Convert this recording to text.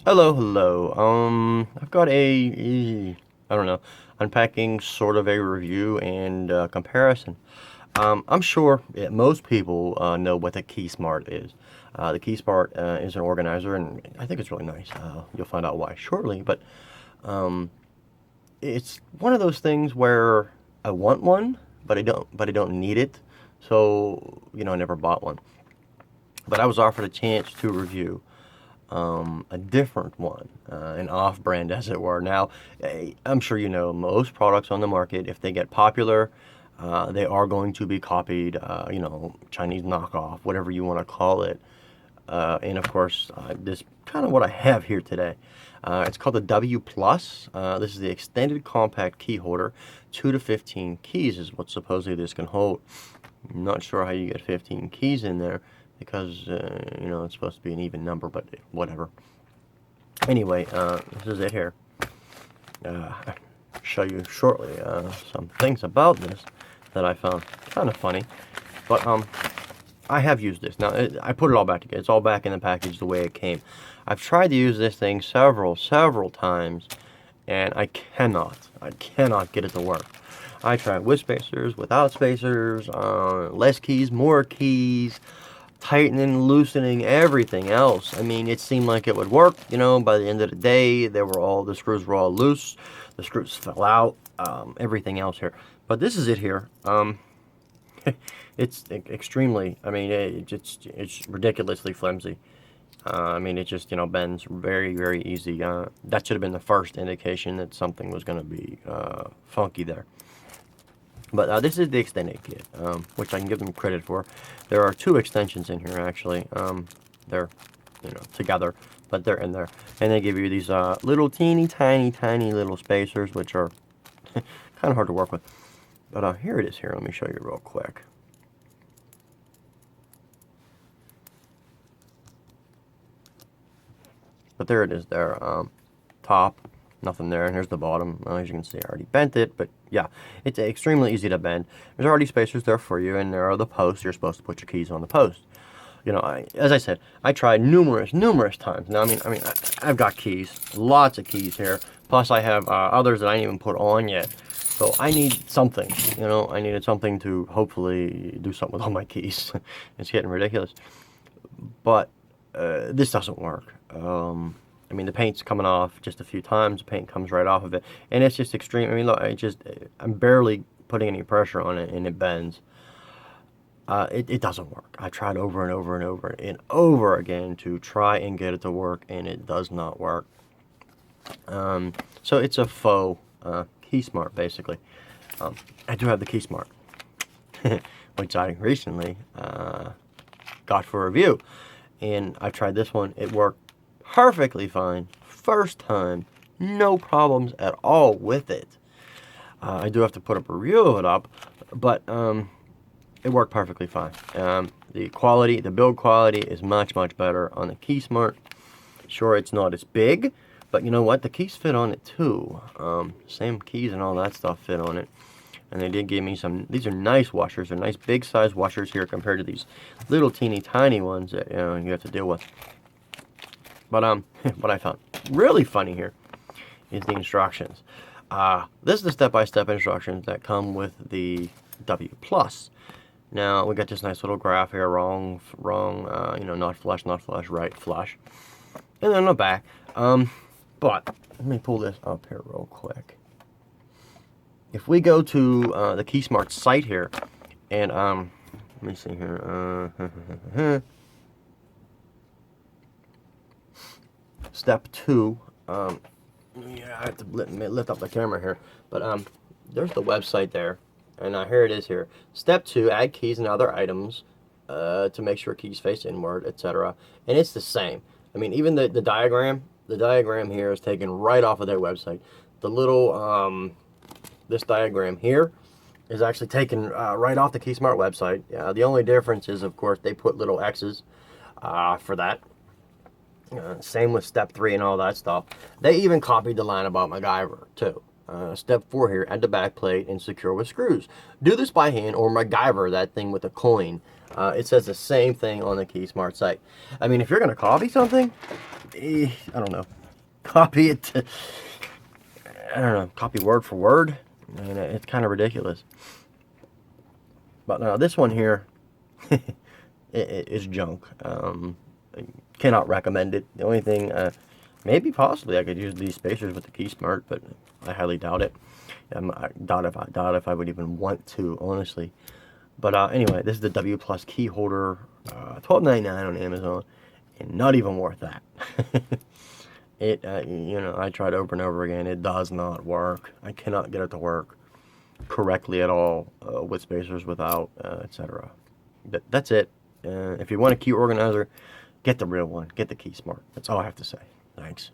Hello, hello. I've got I don't know, unpacking sort of a review and comparison. I'm sure most people know what the Keysmart is. The Keysmart is an organizer, and I think it's really nice. You'll find out why shortly. But it's one of those things where I want one, but I don't need it. So I never bought one. But I was offered a chance to review a different one, an off-brand, as it were. Now, I'm sure you know most products on the market, if they get popular, they are going to be copied, Chinese knockoff, whatever you want to call it. And of course, this kind of what I have here today. It's called the W Plus. This is the extended compact key holder. 2 to 15 keys is what supposedly this can hold. I'm not sure how you get 15 keys in there because, it's supposed to be an even number, but whatever. Anyway, this is it here. I'll show you shortly some things about this that I found kind of funny. But I have used this. Now, I put it all back together. It's all back in the package the way it came. I've tried to use this thing several times, and I cannot get it to work. I tried with spacers, without spacers, less keys, more keys, tightening, loosening, everything else. I mean, it seemed like it would work. By the end of the day, the screws were all loose, the screws fell out, everything else here. But this is it here. It's extremely. I mean, it's ridiculously flimsy. I mean, it just bends very easy. That should have been the first indication that something was going to be funky there. But this is the extended kit, which I can give them credit for. There are two extensions in here, actually. They're, together, but they're in there. And they give you these little tiny little spacers, which are kind of hard to work with. But here it is here. Let me show you real quick. But there it is there. Top, nothing there. And here's the bottom. As you can see, I already bent it. But yeah, it's extremely easy to bend. There's already spacers there for you. And there are the posts. You're supposed to put your keys on the post. As I said, I tried numerous times. Now, I've got keys. Lots of keys here. Plus, I have others that I ain't even put on yet. So I need something. I needed something to hopefully do something with all my keys. It's getting ridiculous. But this doesn't work. The paint's coming off just a few times. The paint comes right off of it, and it's just extreme. Look, I'm barely putting any pressure on it, and it bends. It doesn't work. I tried over and over again to try and get it to work, and it does not work. So it's a faux Keysmart, basically. I do have the Keysmart, which I recently got for review. And I tried this one. It worked perfectly fine. First time. No problems at all with it. I do have to put a review of it up, but it worked perfectly fine. The build quality is much better on the Keysmart. Sure, it's not as big, but you know what? The keys fit on it too. Same keys and all that stuff fit on it. And they did give me some. These are nice washers. They're nice big size washers here compared to these little teeny tiny ones that you have to deal with. But what I found really funny here is the instructions. This is the step-by-step instructions that come with the W Plus. Now we got this nice little graph here. Wrong. Not flush, right, flush. And then on the back. But let me pull this up here real quick. If we go to the Keysmart site here, and let me see here. Step 2. I have to lift up the camera here, but there's the website there, and here it is here. Step 2: add keys and other items to make sure keys face inward, etc. And it's the same. Even the diagram. The diagram here is taken right off of their website. The little this diagram here is actually taken right off the Keysmart website. The only difference is, of course, they put little X's for that. Same with step 3 and all that stuff. They even copied the line about MacGyver too. Step 4 here, add the back plate and secure with screws. Do this by hand or MacGyver that thing with a coin. It says the same thing on the Keysmart site. I mean, if you're going to copy something, I don't know, copy it to, I don't know, copy word for word. I mean, it's kind of ridiculous. But now this one here, it is junk. I cannot recommend it. The only thing, maybe possibly I could use these spacers with the Keysmart, but I highly doubt it. I doubt if I would even want to, honestly. But anyway, this is the W Plus key holder, $12.99 on Amazon, and not even worth that. It, you know, I tried over and over again. It does not work. I cannot get it to work correctly at all with spacers, without, etc. That's it. If you want a key organizer, get the real one. Get the Keysmart. That's all I have to say. Thanks.